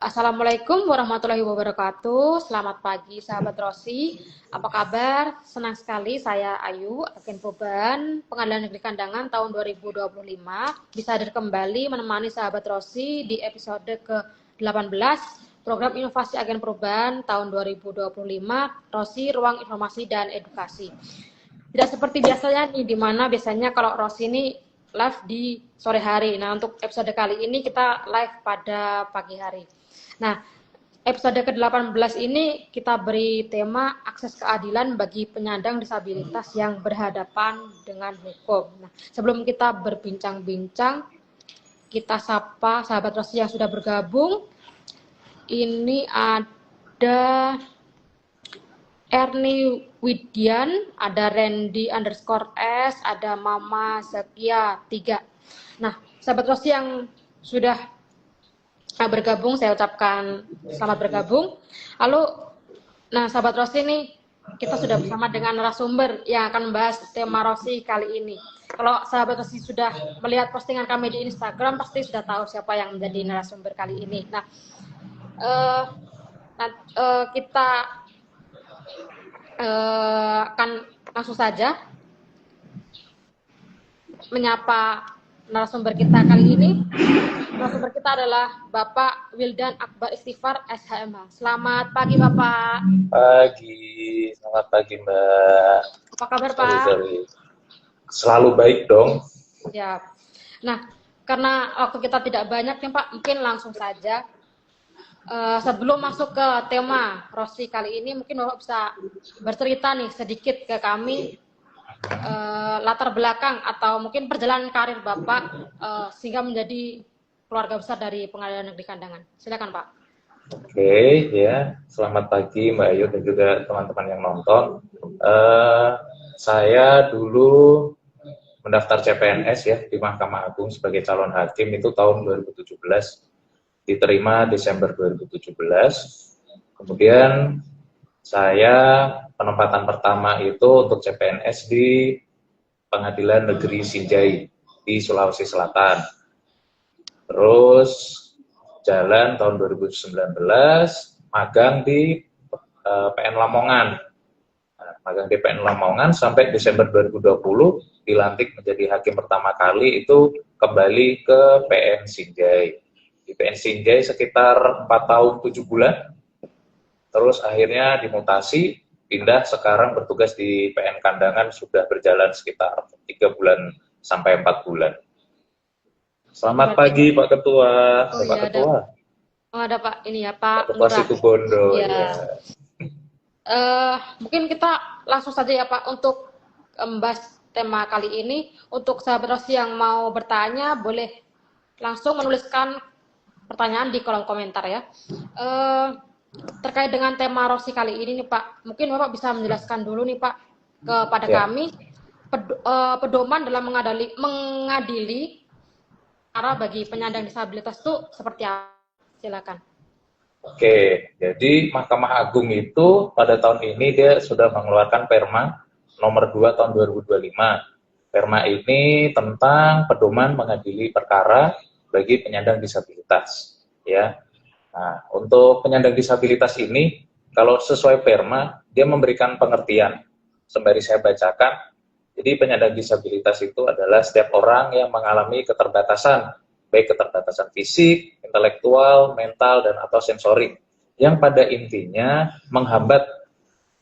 Assalamualaikum warahmatullahi wabarakatuh. Selamat pagi, sahabat Rosi. Apa kabar? Senang sekali saya Ayu, Agen Perubahan Pengadilan Negeri Kandangan tahun 2025 bisa hadir kembali menemani sahabat Rosi di episode ke-18 program inovasi agen perubahan tahun 2025 Rosi Ruang Informasi dan Edukasi. Tidak seperti biasanya nih, di mana biasanya kalau Rosi ini live di sore hari. Nah, untuk episode kali ini kita live pada pagi hari. Nah, episode ke-18 ini kita beri tema akses keadilan bagi penyandang disabilitas yang berhadapan dengan hukum. Nah, sebelum kita berbincang-bincang, kita sapa sahabat Rosi yang sudah bergabung. Ini ada Erni Widyan, ada Randy_S, ada Mama Zakia 3. Nah, sahabat Rosi yang sudah bergabung, saya ucapkan selamat bergabung. Lalu, nah sahabat Rosi nih, kita sudah bersama dengan narasumber yang akan membahas tema Rosi kali ini. Kalau sahabat Rosi sudah melihat postingan kami di Instagram, pasti sudah tahu siapa yang menjadi narasumber kali ini. Nah, kita akan langsung saja menyapa narasumber kita kali ini. Narasumber kita adalah Bapak Wildan Akbar Istighfar, SHMH. Selamat pagi, Bapak. Selamat pagi, Mbak. Apa kabar, Pak? Sorry. Selalu baik dong. Ya. Nah, karena waktu kita tidak banyak nih, Pak, mungkin langsung saja. Sebelum masuk ke tema Rosi kali ini, mungkin Bapak bisa bercerita nih sedikit ke kami latar belakang atau mungkin perjalanan karir Bapak sehingga menjadi keluarga besar dari Pengadilan Negeri Kandangan. Silakan, Pak. Oke, ya. Selamat pagi, Mbak Ayu dan juga teman-teman yang nonton. Saya dulu mendaftar CPNS ya di Mahkamah Agung sebagai calon hakim itu tahun 2017. Diterima Desember 2017. Kemudian saya penempatan pertama itu untuk CPNS di Pengadilan Negeri Sinjai di Sulawesi Selatan. Terus jalan tahun 2019 magang di PN Lamongan. Nah, magang di PN Lamongan sampai Desember 2020 dilantik menjadi hakim pertama kali itu kembali ke PN Sinjai. Di PN Sinjai sekitar 4 tahun 7 bulan. Terus akhirnya dimutasi, pindah sekarang bertugas di PN Kandangan sudah berjalan sekitar 3 bulan sampai 4 bulan. Selamat pagi Pak Ketua. Oh, Pak iya, Ketua. Ada Pak ini ya Pak Ketua Situbondo. Ya. Mungkin kita langsung saja ya Pak untuk membahas tema kali ini. Untuk sahabat Rosi yang mau bertanya boleh langsung menuliskan pertanyaan di kolom komentar ya. Terkait dengan tema Rosi kali ini nih Pak, mungkin Bapak bisa menjelaskan dulu nih Pak kepada kami pedoman dalam mengadili cara bagi penyandang disabilitas itu seperti apa? Silakan. Oke, jadi Mahkamah Agung itu pada tahun ini dia sudah mengeluarkan Perma nomor 2 tahun 2025. Perma ini tentang pedoman mengadili perkara bagi penyandang disabilitas. Ya. Nah, untuk penyandang disabilitas ini, kalau sesuai Perma, dia memberikan pengertian. Sembari saya bacakan, jadi penyandang disabilitas itu adalah setiap orang yang mengalami keterbatasan, baik keterbatasan fisik, intelektual, mental, dan atau sensorik, yang pada intinya menghambat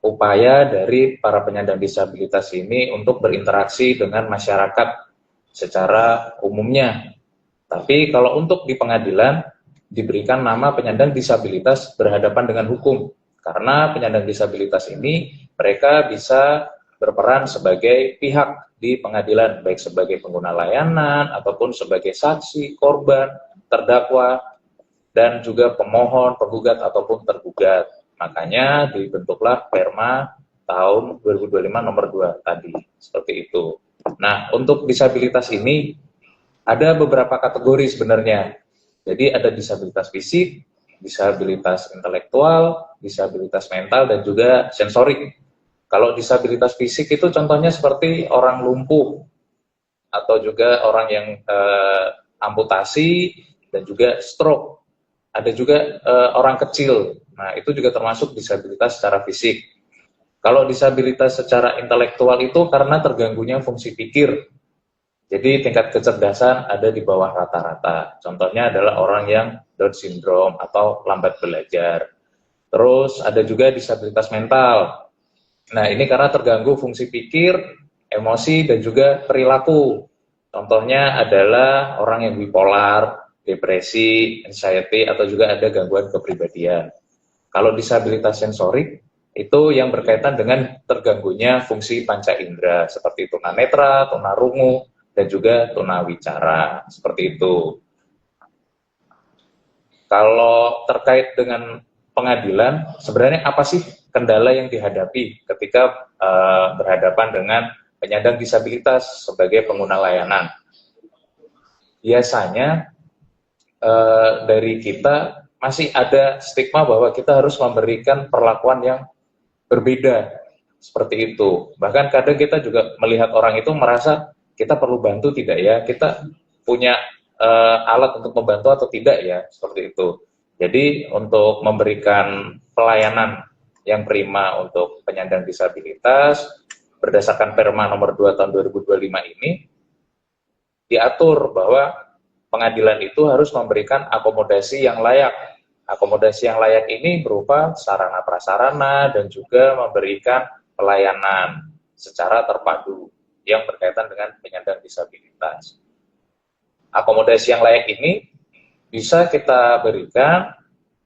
upaya dari para penyandang disabilitas ini untuk berinteraksi dengan masyarakat secara umumnya. Tapi kalau untuk di pengadilan, diberikan nama penyandang disabilitas berhadapan dengan hukum, karena penyandang disabilitas ini mereka bisa berperan sebagai pihak di pengadilan, baik sebagai pengguna layanan, ataupun sebagai saksi, korban, terdakwa, dan juga pemohon, penggugat, ataupun tergugat. Makanya dibentuklah Perma tahun 2025 nomor 2 tadi, seperti itu. Nah, untuk disabilitas ini, ada beberapa kategori sebenarnya. Jadi ada disabilitas fisik, disabilitas intelektual, disabilitas mental, dan juga sensorik. Kalau disabilitas fisik itu contohnya seperti orang lumpuh atau juga orang yang amputasi dan juga stroke. ada juga orang kecil. Nah, itu juga termasuk disabilitas secara fisik. Kalau disabilitas secara intelektual itu karena terganggunya fungsi pikir. Jadi tingkat kecerdasan ada di bawah rata-rata. Contohnya adalah orang yang Down syndrome atau lambat belajar. Terus ada juga disabilitas mental. Nah, ini karena terganggu fungsi pikir, emosi, dan juga perilaku. Contohnya adalah orang yang bipolar, depresi, anxiety, atau juga ada gangguan kepribadian. Kalau disabilitas sensorik, itu yang berkaitan dengan terganggunya fungsi panca indera, seperti tunanetra, tunarungu, dan juga tunawicara, seperti itu. Kalau terkait dengan pengadilan, sebenarnya apa sih kendala yang dihadapi ketika berhadapan dengan penyandang disabilitas sebagai pengguna layanan? Biasanya dari kita masih ada stigma bahwa kita harus memberikan perlakuan yang berbeda, seperti itu. Bahkan kadang kita juga melihat orang itu merasa kita perlu bantu tidak ya, kita punya alat untuk membantu atau tidak ya, seperti itu. Jadi untuk memberikan pelayanan yang prima untuk penyandang disabilitas berdasarkan Perma nomor 2 tahun 2025 ini diatur bahwa pengadilan itu harus memberikan akomodasi yang layak. Akomodasi yang layak ini berupa sarana prasarana dan juga memberikan pelayanan secara terpadu yang berkaitan dengan penyandang disabilitas. Akomodasi yang layak ini bisa kita berikan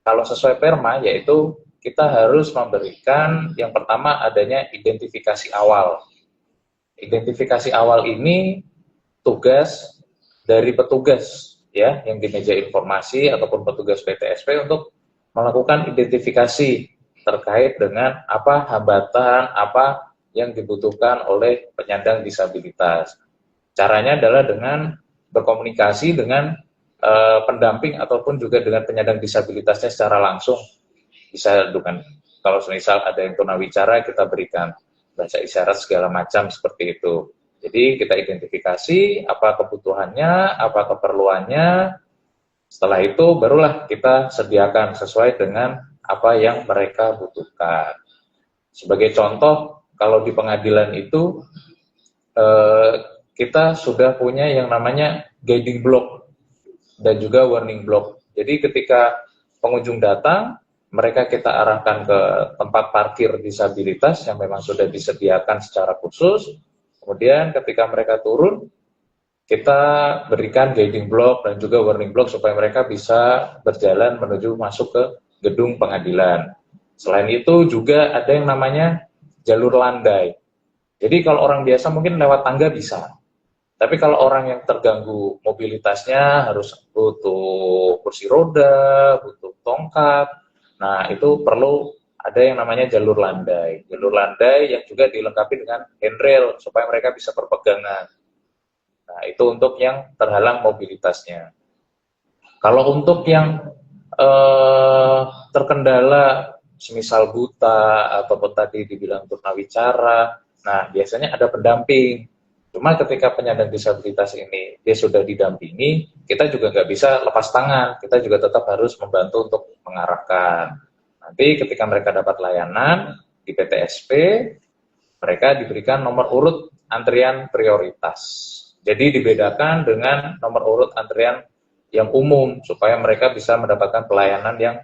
kalau sesuai Perma, yaitu kita harus memberikan yang pertama adanya identifikasi awal. Identifikasi awal ini tugas dari petugas ya yang di meja informasi ataupun petugas PTSP untuk melakukan identifikasi terkait dengan apa hambatan, apa yang dibutuhkan oleh penyandang disabilitas. Caranya adalah dengan berkomunikasi dengan pendamping ataupun juga dengan penyandang disabilitasnya secara langsung. Bisa dengan kalau misal ada yang tunawicara kita berikan bahasa isyarat segala macam seperti itu. Jadi kita identifikasi apa kebutuhannya, apa keperluannya. Setelah itu barulah kita sediakan sesuai dengan apa yang mereka butuhkan. Sebagai contoh, kalau di pengadilan itu kita sudah punya yang namanya guiding block dan juga warning block. Jadi ketika pengunjung datang, mereka kita arahkan ke tempat parkir disabilitas yang memang sudah disediakan secara khusus. Kemudian ketika mereka turun, kita berikan guiding block dan juga warning block supaya mereka bisa berjalan menuju masuk ke gedung pengadilan. Selain itu juga ada yang namanya jalur landai. Jadi kalau orang biasa mungkin lewat tangga bisa. Tapi kalau orang yang terganggu mobilitasnya harus butuh kursi roda, butuh tongkat, nah itu perlu ada yang namanya jalur landai. Jalur landai yang juga dilengkapi dengan handrail supaya mereka bisa berpegangan. Nah itu untuk yang terhalang mobilitasnya. Kalau untuk yang terkendala, semisal buta ataupun tadi dibilang tunawicara, nah biasanya ada pendamping. Cuma ketika penyandang disabilitas ini dia sudah didampingi, kita juga nggak bisa lepas tangan, kita juga tetap harus membantu untuk mengarahkan. Nanti ketika mereka dapat layanan di PTSP, mereka diberikan nomor urut antrian prioritas. Jadi dibedakan dengan nomor urut antrian yang umum, supaya mereka bisa mendapatkan pelayanan yang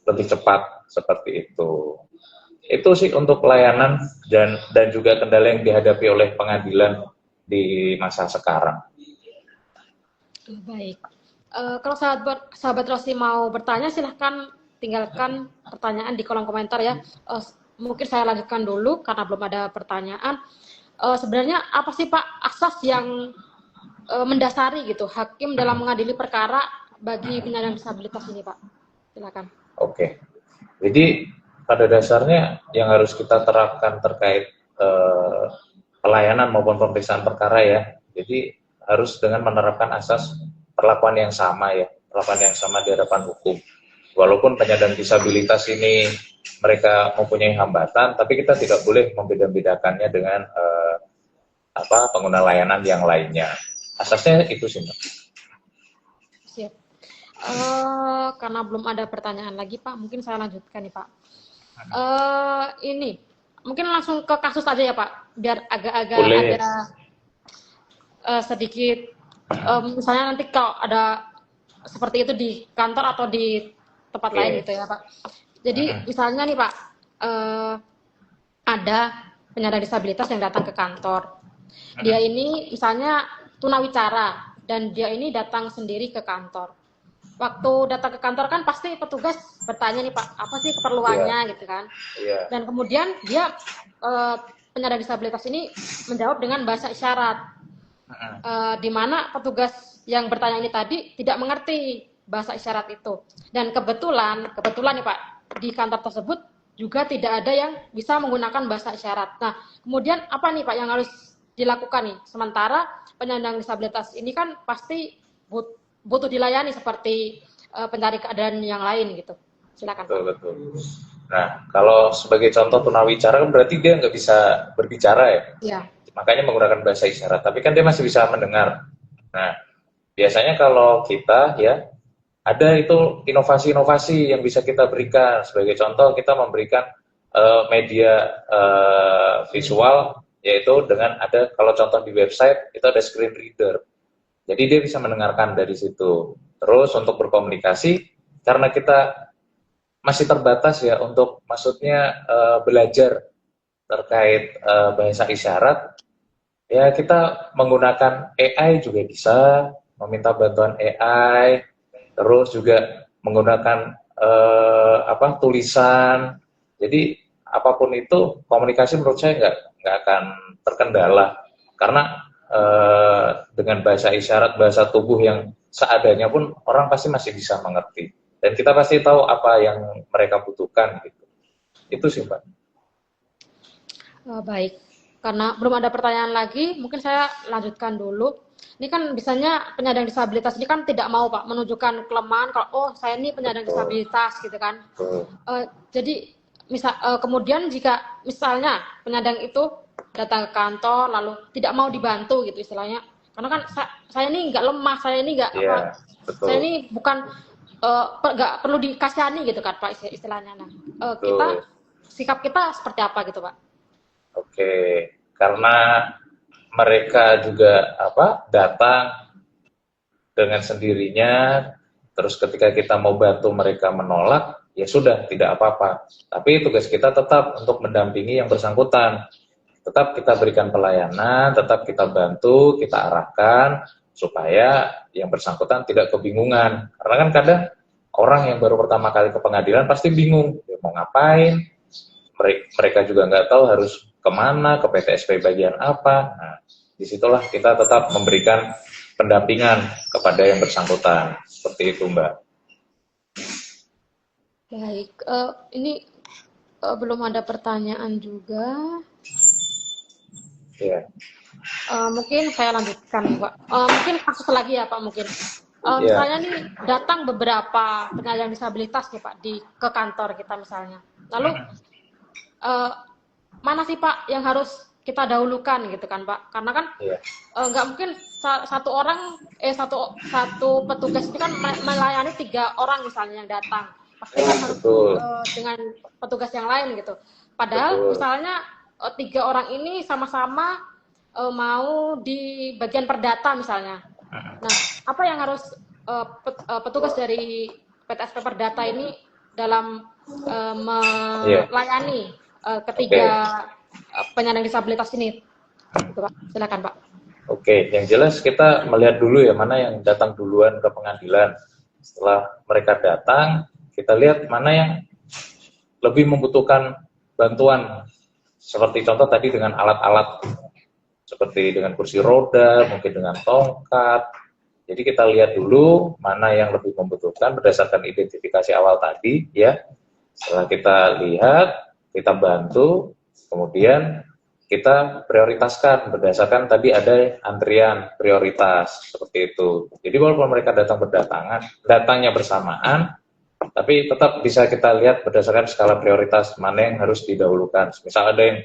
lebih cepat, seperti itu. Itu sih untuk pelayanan dan juga kendala yang dihadapi oleh pengadilan di masa sekarang. Baik. Kalau sahabat Rosi mau bertanya, silahkan tinggalkan pertanyaan di kolom komentar ya. Mungkin saya lanjutkan dulu karena belum ada pertanyaan. Sebenarnya apa sih Pak asas yang mendasari gitu hakim dalam mengadili perkara bagi penyandang disabilitas ini Pak? Silakan. Oke. Jadi pada dasarnya yang harus kita terapkan terkait pelayanan maupun pemeriksaan perkara ya, jadi harus dengan menerapkan asas perlakuan yang sama ya, perlakuan yang sama di hadapan hukum. Walaupun penyandang disabilitas ini mereka mempunyai hambatan, tapi kita tidak boleh membeda-bedakannya dengan pengguna layanan yang lainnya. Asasnya itu sih, Mbak. Siap. Karena belum ada pertanyaan lagi, Pak, mungkin saya lanjutkan nih, Pak. Ini, mungkin langsung ke kasus aja ya, Pak, biar agak-agak Boleh. ada sedikit, misalnya nanti kalau ada seperti itu di kantor atau di tempat lain Oke. gitu ya, Pak. Jadi misalnya nih, Pak, eh, ada penyandang disabilitas yang datang ke kantor. Dia ini misalnya tunawicara dan dia ini datang sendiri ke kantor. Waktu datang ke kantor kan pasti petugas bertanya nih, Pak, apa sih Iya, keperluannya gitu kan. iya. Dan kemudian dia eh, penyandang disabilitas ini menjawab dengan bahasa isyarat. Di mana petugas yang bertanya ini tadi tidak mengerti bahasa isyarat itu. Dan kebetulan nih Pak, di kantor tersebut juga tidak ada yang bisa menggunakan bahasa isyarat. Nah, kemudian apa nih Pak yang harus dilakukan nih? Sementara penyandang disabilitas ini kan pasti butuh dilayani seperti pencari keadilan yang lain gitu. Silakan Betul, Pak. betul. Nah, kalau sebagai contoh tunawicara kan berarti dia nggak bisa berbicara ya, Iya. makanya menggunakan bahasa isyarat. Tapi kan dia masih bisa mendengar. Nah, biasanya kalau kita ya ada itu inovasi-inovasi yang bisa kita berikan. Sebagai contoh kita memberikan media visual, yaitu dengan ada, kalau contoh di website itu ada screen reader. Jadi dia bisa mendengarkan dari situ. Terus untuk berkomunikasi, karena kita masih terbatas ya untuk maksudnya belajar terkait bahasa isyarat, ya kita menggunakan AI juga bisa, meminta bantuan AI, terus juga menggunakan tulisan. Jadi apapun itu komunikasi menurut saya nggak akan terkendala, karena dengan bahasa isyarat, bahasa tubuh yang seadanya pun orang pasti masih bisa mengerti, dan kita pasti tahu apa yang mereka butuhkan gitu. Itu sih Mbak. Baik, karena belum ada pertanyaan lagi, mungkin saya lanjutkan dulu. Ini kan biasanya penyandang disabilitas ini kan tidak mau Pak menunjukkan kelemahan kalau oh saya ini penyandang Betul, disabilitas gitu kan. betul. Jadi kemudian jika misalnya penyandang itu datang ke kantor lalu tidak mau dibantu gitu istilahnya, karena kan saya ini nggak lemah, saya ini nggak Iya, apa, saya betul, ini bukan nggak perlu dikasihani gitu kan Pak istilahnya. Nah, kita betul. sikap kita seperti apa gitu Pak? Oke, karena mereka juga datang dengan sendirinya, terus ketika kita mau bantu mereka menolak, ya sudah tidak apa-apa. Tapi tugas kita tetap untuk mendampingi yang bersangkutan. Tetap kita berikan pelayanan, tetap kita bantu, kita arahkan supaya yang bersangkutan tidak kebingungan. Karena kan kadang orang yang baru pertama kali ke pengadilan pasti bingung, dia mau ngapain, mereka juga nggak tahu harus kemana, ke PTSP bagian apa. Nah, disitulah kita tetap memberikan pendampingan kepada yang bersangkutan. Seperti itu, Mbak. Baik, ini belum ada pertanyaan juga. Ya, Mungkin saya lanjutkan, Pak. Mungkin kasus lagi ya, Pak, mungkin. ya, Misalnya nih datang beberapa penyandang disabilitas nih, Pak, ke kantor kita misalnya. Lalu eh, mana sih, Pak, yang harus kita dahulukan gitu kan, Pak? Karena kan ya, nggak mungkin satu orang satu satu petugas itu kan melayani 3 orang misalnya yang datang. Pasti kan harus betul, dengan petugas yang lain gitu. Padahal betul. misalnya 3 orang ini sama-sama mau di bagian perdata misalnya. Nah, apa yang harus petugas dari PTSP Perdata ini dalam Iya, melayani oke. ketiga penyandang disabilitas ini? Gitu, Pak. Silakan, Pak. Oke, yang jelas kita melihat dulu ya mana yang datang duluan ke pengadilan. Setelah mereka datang, kita lihat mana yang lebih membutuhkan bantuan. Seperti contoh tadi dengan alat-alat, seperti dengan kursi roda, mungkin dengan tongkat. Jadi kita lihat dulu mana yang lebih membutuhkan berdasarkan identifikasi awal tadi ya. Setelah kita lihat, kita bantu, kemudian kita prioritaskan berdasarkan tadi ada antrian prioritas seperti itu. Jadi walaupun mereka datangnya bersamaan, tapi tetap bisa kita lihat berdasarkan skala prioritas mana yang harus didahulukan. Misal ada yang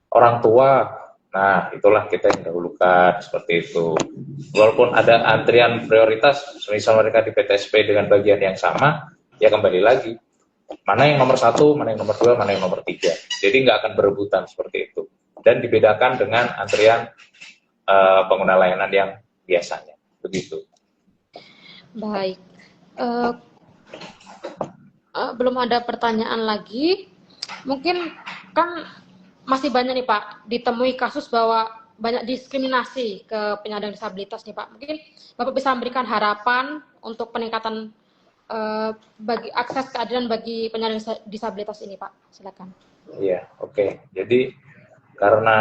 orang tua, Nah, itulah kita yang dahulukan seperti itu. Walaupun ada antrian prioritas, misal mereka di PTSP dengan bagian yang sama, ya kembali lagi. Mana yang nomor 1, mana yang nomor 2, mana yang nomor 3. Jadi nggak akan berebutan seperti itu. Dan dibedakan dengan antrian pengguna layanan yang biasanya. Begitu. Baik. Eh, belum ada pertanyaan lagi. Mungkin kan masih banyak nih Pak, ditemui kasus bahwa banyak diskriminasi ke penyandang disabilitas nih Pak. Mungkin Bapak bisa memberikan harapan untuk peningkatan bagi akses keadilan bagi penyandang disabilitas ini Pak. Silakan. Iya, oke. Jadi karena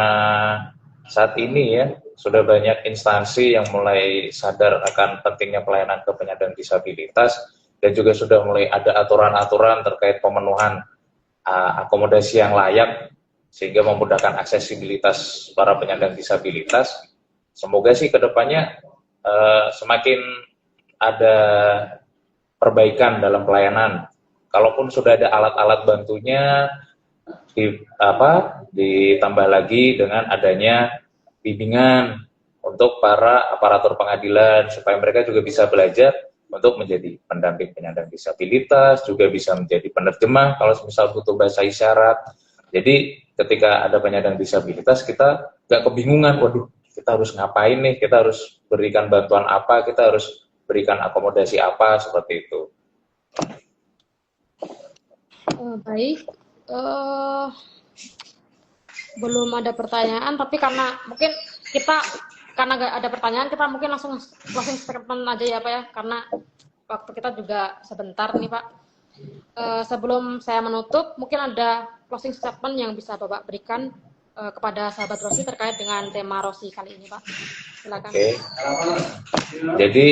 saat ini ya sudah banyak instansi yang mulai sadar akan pentingnya pelayanan ke penyandang disabilitas dan juga sudah mulai ada aturan-aturan terkait pemenuhan akomodasi yang layak sehingga memudahkan aksesibilitas para penyandang disabilitas. Semoga sih kedepannya semakin ada perbaikan dalam pelayanan. Kalaupun sudah ada alat-alat bantunya, ditambah lagi dengan adanya bimbingan untuk para aparatur pengadilan supaya mereka juga bisa belajar untuk menjadi pendamping penyandang disabilitas, juga bisa menjadi penerjemah kalau misal butuh bahasa isyarat. Jadi ketika ada penyandang disabilitas kita nggak kebingungan, waduh kita harus ngapain nih, kita harus berikan bantuan apa, kita harus berikan akomodasi apa, seperti itu. Baik, belum ada pertanyaan, tapi karena mungkin karena nggak ada pertanyaan, kita mungkin langsung closing statement aja ya Pak ya, karena waktu kita juga sebentar nih Pak. Sebelum saya menutup, mungkin ada closing statement yang bisa Bapak berikan kepada sahabat Rosi terkait dengan tema Rosi kali ini Pak. Silakan. Oke. Jadi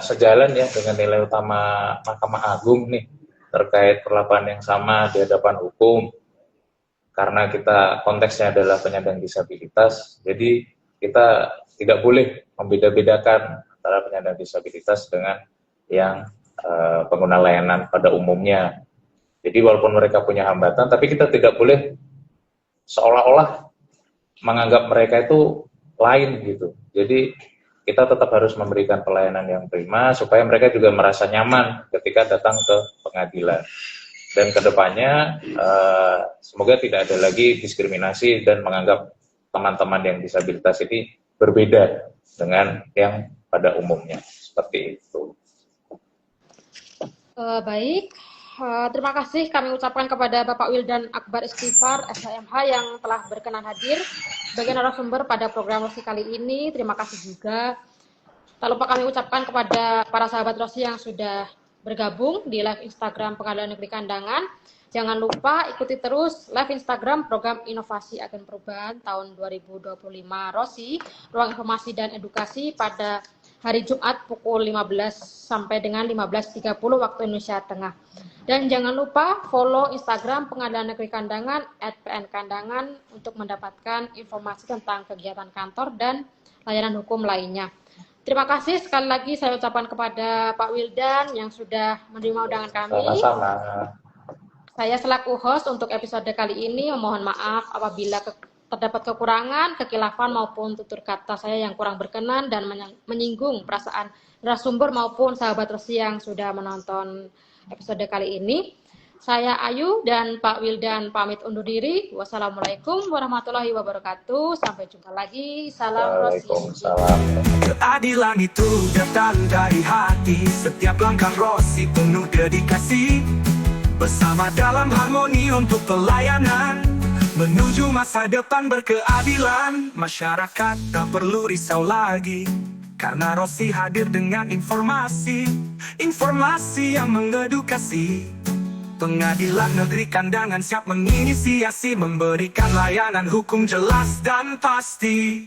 sejalan ya dengan nilai utama Mahkamah Agung nih terkait perlakuan yang sama di hadapan hukum. Karena kita konteksnya adalah penyandang disabilitas, jadi kita tidak boleh membeda-bedakan antara penyandang disabilitas dengan yang pengguna layanan pada umumnya. Jadi walaupun mereka punya hambatan, tapi kita tidak boleh seolah-olah menganggap mereka itu lain gitu. Jadi kita tetap harus memberikan pelayanan yang prima supaya mereka juga merasa nyaman ketika datang ke pengadilan. Dan kedepannya semoga tidak ada lagi diskriminasi dan menganggap teman-teman yang disabilitas ini berbeda dengan yang pada umumnya, seperti itu. Baik, terima kasih kami ucapkan kepada Bapak Wildan Akbar Istighfar, SHMH yang telah berkenan hadir sebagai narasumber pada program Rosi kali ini. Terima kasih juga. Tak lupa kami ucapkan kepada para sahabat Rosi yang sudah bergabung di live Instagram Pengadilan Negeri Kandangan. Jangan lupa ikuti terus live Instagram program Inovasi Agen Perubahan tahun 2025 Rosi, Ruang Informasi dan Edukasi pada hari Jumat pukul 15 sampai dengan 15.30 waktu Indonesia Tengah. Dan jangan lupa follow Instagram Pengadilan Negeri Kandangan @pnkandangan untuk mendapatkan informasi tentang kegiatan kantor dan layanan hukum lainnya. Terima kasih sekali lagi saya ucapkan kepada Pak Wildan yang sudah menerima undangan kami. Sama-sama. Saya selaku host untuk episode kali ini memohon maaf apabila terdapat kekurangan, kekilafan maupun tutur kata saya yang kurang berkenan dan menyinggung perasaan narasumber maupun sahabat Rosi yang sudah menonton episode kali ini. Saya Ayu dan Pak Wildan pamit undur diri. Wassalamualaikum warahmatullahi wabarakatuh. Sampai jumpa lagi. Salam Rosi. Waalaikumsalam. Keadilan itu datang dari hati. Setiap langkah Rosi penuh dedikasi. Bersama dalam harmoni untuk pelayanan menuju masa depan berkeadilan. Masyarakat tak perlu risau lagi karena Rosi hadir dengan informasi yang mengedukasi. Pengadilan Negeri Kandangan siap menginisiasi, memberikan layanan hukum jelas dan pasti.